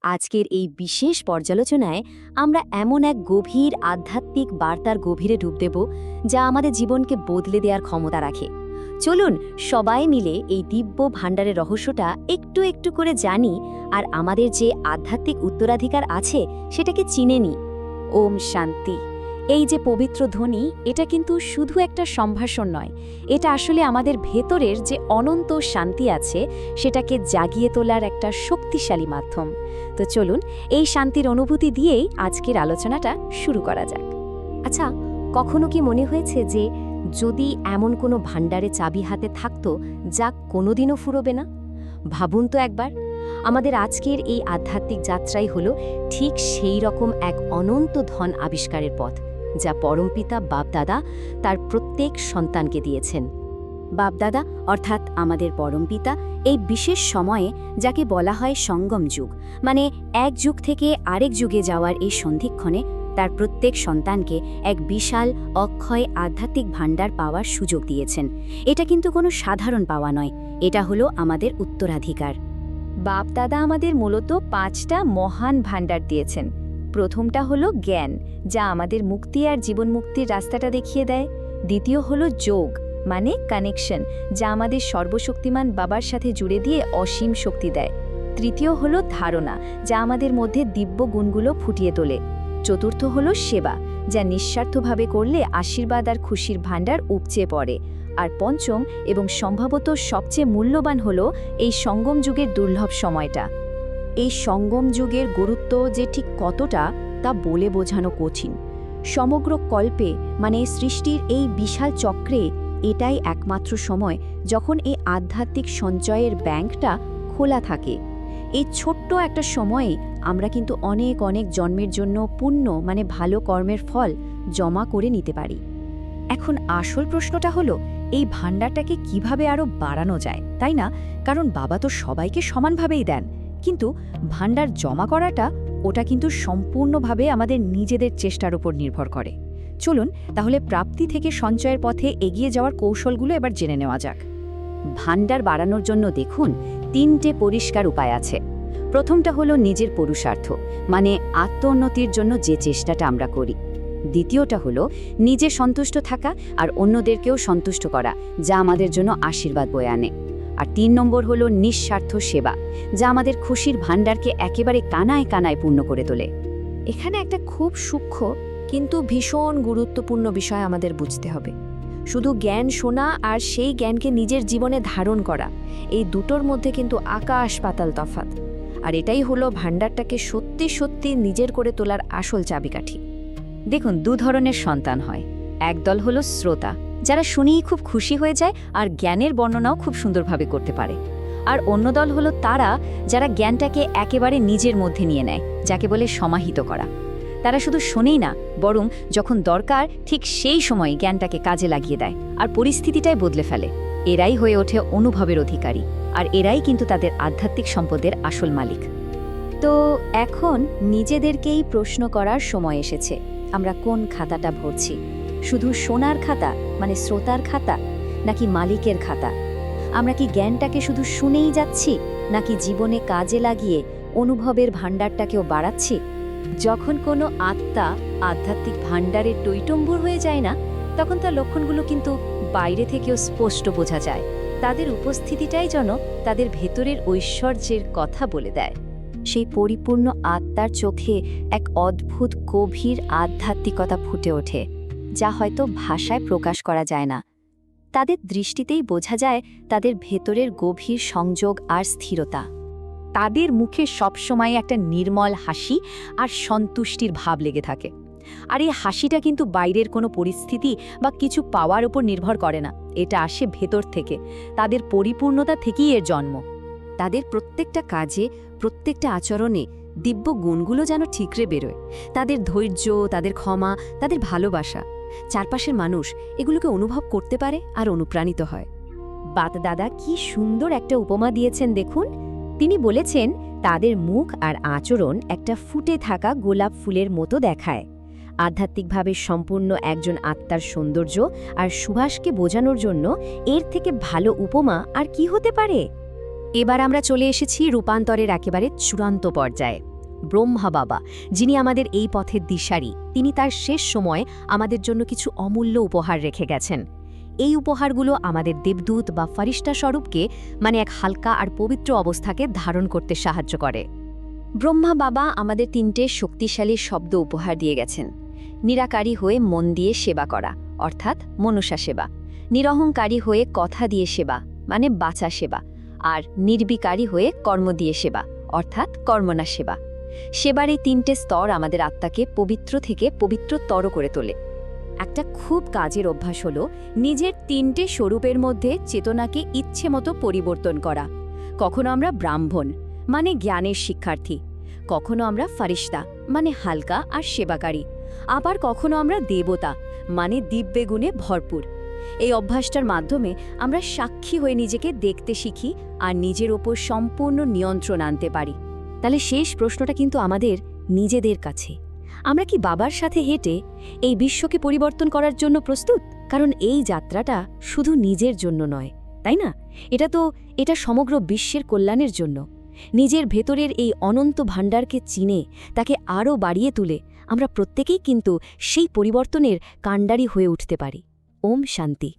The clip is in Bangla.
আজকের এই বিশেষ পর্যালোচনায় আমরা এমন এক গভীর আধ্যাত্মিক বার্তার গভীরে ডুব দেব যা আমাদের জীবনকে বদলে দেওয়ার ক্ষমতা রাখে। চলুন সবাই মিলে এই দিব্য ভাণ্ডারের রহস্যটা একটু একটু করে জানি আর আমাদের যে আধ্যাত্মিক উত্তরাধিকার আছে সেটাকে চিনে নিই। ওম শান্তি। এই যে পবিত্র ধ্বনি, এটা কিন্তু শুধু একটা সম্ভাষণ নয়, এটা আসলে আমাদের ভেতরের যে অনন্ত শান্তি আছে সেটাকে জাগিয়ে তোলার একটা শক্তিশালী মাধ্যম। তো চলুন এই শান্তির অনুভূতি দিয়েই আজকের আলোচনাটা শুরু করা যাক। আচ্ছা, কখনো কি মনে হয়েছে যে যদি এমন কোনো ভাণ্ডারে চাবি হাতে থাকতো যা কোনোদিনও ফুরোবে না? ভাবুন তো একবার। আমাদের আজকের এই আধ্যাত্মিক যাত্রাই হলো ঠিক সেই রকম এক অনন্ত ধন আবিষ্কারের পথ, যা পরমপিতা বাপদাদা তার প্রত্যেক সন্তানকে দিয়েছেন। বাপদাদা অর্থাৎ আমাদের পরমপিতা এই বিশেষ সময়ে, যাকে বলা হয় সঙ্গম যুগ, মানে এক যুগ থেকে আরেক যুগে যাওয়ার এই সন্ধিক্ষণে তার প্রত্যেক সন্তানকে এক বিশাল অক্ষয় আধ্যাত্মিক ভাণ্ডার পাওয়ার সুযোগ দিয়েছেন। এটা কিন্তু কোনো সাধারণ পাওয়া নয়, এটা হলো আমাদের উত্তরাধিকার। বাপদাদা আমাদের মূলত 5টা মহান ভাণ্ডার দিয়েছেন। প্রথমটা হলো জ্ঞান, যা আমাদের মুক্তি আর জীবন মুক্তির রাস্তাটা দেখিয়ে দেয়। দ্বিতীয় হলো যোগ, মানে কানেকশন, যা আমাদের সর্বশক্তিমান বাবার সাথে জুড়ে দিয়ে অসীম শক্তি দেয়। তৃতীয় হলো ধারণা, যা আমাদের মধ্যে দিব্য গুণগুলো ফুটিয়ে তোলে। চতুর্থ হলো সেবা, যা নিঃস্বার্থভাবে করলে আশীর্বাদ আর খুশির ভাণ্ডার উপচে পড়ে। আর পঞ্চম এবং সম্ভবত সবচেয়ে মূল্যবান হলো এই সঙ্গম যুগের দুর্লভ সময়টা। এই সঙ্গম যুগের গুরুত্ব যে ঠিক কতটা তা বলে বোঝানো কঠিন। সমগ্র কল্পে, মানে সৃষ্টির এই বিশাল চক্রে, এটাই একমাত্র সময় যখন এই আধ্যাত্মিক সঞ্চয়ের ব্যাংকটা খোলা থাকে। এই ছোট্ট একটা সময়ে আমরা কিন্তু অনেক অনেক জন্মের জন্য পুণ্য, মানে ভালো কর্মের ফল জমা করে নিতে পারি। এখন আসল প্রশ্নটা হলো, এই ভাণ্ডারটাকে কিভাবে আরও বাড়ানো যায়, তাই না? কারণ বাবা তো সবাইকে সমানভাবেই দেন, কিন্তু ভাণ্ডার জমা করাটা, ওটা কিন্তু সম্পূর্ণভাবে আমাদের নিজেদের চেষ্টার উপর নির্ভর করে। চলুন তাহলে প্রাপ্তি থেকে সঞ্চয়ের পথে এগিয়ে যাওয়ার কৌশলগুলো এবার জেনে নেওয়া যাক। ভাণ্ডার বাড়ানোর জন্য দেখুন 3টে পরিষ্কার উপায় আছে। প্রথমটা হলো নিজের পুরুষার্থ, মানে আত্মোন্নতির জন্য যে চেষ্টাটা আমরা করি। দ্বিতীয়টা হলো নিজে সন্তুষ্ট থাকা আর অন্যদেরকেও সন্তুষ্ট করা, যা আমাদের জন্য আশীর্বাদ বয়ে আনে। আর 3 নম্বর হলো নিঃস্বার্থ সেবা, যা আমাদের খুশির ভাণ্ডারকে একেবারে কানায় কানায় পূর্ণ করে তোলে। এখানে একটা খুব সূক্ষ্ম কিন্তু ভীষণ গুরুত্বপূর্ণ বিষয় আমাদের বুঝতে হবে। শুধু জ্ঞান শোনা আর সেই জ্ঞানকে নিজের জীবনে ধারণ করা, এই দুটোর মধ্যে কিন্তু আকাশ পাতাল তফাৎ। আর এটাই হলো ভাণ্ডারটাকে সত্যি সত্যি নিজের করে তোলার আসল চাবিকাঠি। দেখুন, 2 ধরনের সন্তান হয়। একদল হলো শ্রোতা, যারা শুনেই খুব খুশি হয়ে যায় আর জ্ঞানের বর্ণনাও খুব সুন্দরভাবে করতে পারে। আর অন্য দল হলো তারা যারা জ্ঞানটাকে একেবারে নিজের মধ্যে নিয়ে নেয়, যাকে বলে সমাহিত করা। তারা শুধু শোনেই না, বরং যখন দরকার ঠিক সেই সময় জ্ঞানটাকে কাজে লাগিয়ে দেয় আর পরিস্থিতিটাই বদলে ফেলে। এরাই হয়ে ওঠে অনুভবের অধিকারী, আর এরাই কিন্তু তাদের আধ্যাত্মিক সম্পদের আসল মালিক। তো এখন নিজেদেরকেই প্রশ্ন করার সময় এসেছে, আমরা কোন খাতাটা ভরছি? শুধু শোনার খাতা, মানে শ্রোতার খাতা, নাকি মালিকের খাতা? আমরা কি জ্ঞানটাকে শুধু শুনেই যাচ্ছি, নাকি জীবনে কাজে লাগিয়ে অনুভবের ভাণ্ডারটাকেও বাড়াচ্ছি? যখন কোনো আত্মা আধ্যাত্মিক ভাণ্ডারের টইটম্বুর হয়ে যায় না, তখন তার লক্ষণগুলো কিন্তু বাইরে থেকেও স্পষ্ট বোঝা যায়। তাদের উপস্থিতিটাই যেন তাদের ভেতরের ঐশ্বর্যের কথা বলে দেয়। সেই পরিপূর্ণ আত্মার চোখে এক অদ্ভুত গভীর আধ্যাত্মিকতা ফুটে ওঠে, যা হয়তো ভাষায় প্রকাশ করা যায় না। তাদের দৃষ্টিতেই বোঝা যায় তাদের ভেতরের গভীর সংযোগ আর স্থিরতা। তাদের মুখে সবসময় একটা নির্মল হাসি আর সন্তুষ্টির ভাব লেগে থাকে। আর এই হাসিটা কিন্তু বাইরের কোনো পরিস্থিতি বা কিছু পাওয়ার উপর নির্ভর করে না, এটা আসে ভেতর থেকে। তাদের পরিপূর্ণতা থেকেই এর জন্ম। তাদের প্রত্যেকটা কাজে, প্রত্যেকটা আচরণে দিব্য গুণগুলো যেন ঠিকরে বেরোয়। তাদের ধৈর্য, তাদের ক্ষমা, তাদের ভালোবাসা, চারপাশের মানুষ এগুলোকে অনুভব করতে পারে আর অনুপ্রাণিত হয়। বাপদাদা কি সুন্দর একটা উপমা দিয়েছেন দেখুন। তিনি বলেছেন, তাদের মুখ আর আচরণ একটা ফুটে থাকা গোলাপ ফুলের মতো দেখায়। আধ্যাত্মিকভাবে সম্পূর্ণ একজন আত্মার সৌন্দর্য আর সুবাসকে বোঝানোর জন্য এর থেকে ভালো উপমা আর কি হতে পারে? এবার আমরা চলে এসেছি রূপান্তরের একেবারে চূড়ান্ত পর্যায়ে। ব্রহ্মা বাবা, যিনি আমাদের এই পথের দিশারি, তিনি তার শেষ সময় আমাদের জন্য কিছু অমূল্য উপহার রেখে গেছেন। এই উপহারগুলো আমাদের দেবদূত বা ফারিস্তা স্বরূপকে, মানে এক হালকা আর পবিত্র অবস্থাকে ধারণ করতে সাহায্য করে। ব্রহ্মা বাবা আমাদের 3টে শক্তিশালী শব্দ উপহার দিয়ে গেছেন। নিরাকারী হয়ে মন দিয়ে সেবা করা, অর্থাৎ মনসা সেবা। নিরহংকারী হয়ে কথা দিয়ে সেবা, মানে বাচা সেবা। আর নির্বিকারী হয়ে কর্ম দিয়ে সেবা, অর্থাৎ কর্মণা সেবা। সেবার এই 3টে স্তর আমাদের আত্মাকে পবিত্র থেকে পবিত্রতর করে তোলে। একটা খুব কাজের অভ্যাস হলো নিজের 3টে স্বরূপের মধ্যে চেতনাকে ইচ্ছে মতো পরিবর্তন করা। কখনো আমরা ব্রাহ্মণ, মানে জ্ঞানের শিক্ষার্থী। কখনো আমরা ফারিস্তা, মানে হালকা আর সেবাকারী। আবার কখনো আমরা দেবতা, মানে দিব্যে গুণে ভরপুর। এই অভ্যাসটার মাধ্যমে আমরা সাক্ষী হয়ে নিজেকে দেখতে শিখি আর নিজের ওপর সম্পূর্ণ নিয়ন্ত্রণ আনতে পারি। তাহলে শেষ প্রশ্নটা কিন্তু আমাদের নিজেদের কাছে, আমরা কি বাবার সাথে হেঁটে এই বিশ্বকে পরিবর্তন করার জন্য প্রস্তুত? কারণ এই যাত্রাটা শুধু নিজের জন্য নয়, তাই না? এটা সমগ্র বিশ্বের কল্যাণের জন্য। নিজের ভেতরের এই অনন্ত ভাণ্ডারকে চিনে তাকে আরও বাড়িয়ে তুলে আমরা প্রত্যেকেই কিন্তু সেই পরিবর্তনের কাণ্ডারি হয়ে উঠতে পারি। ওম শান্তি।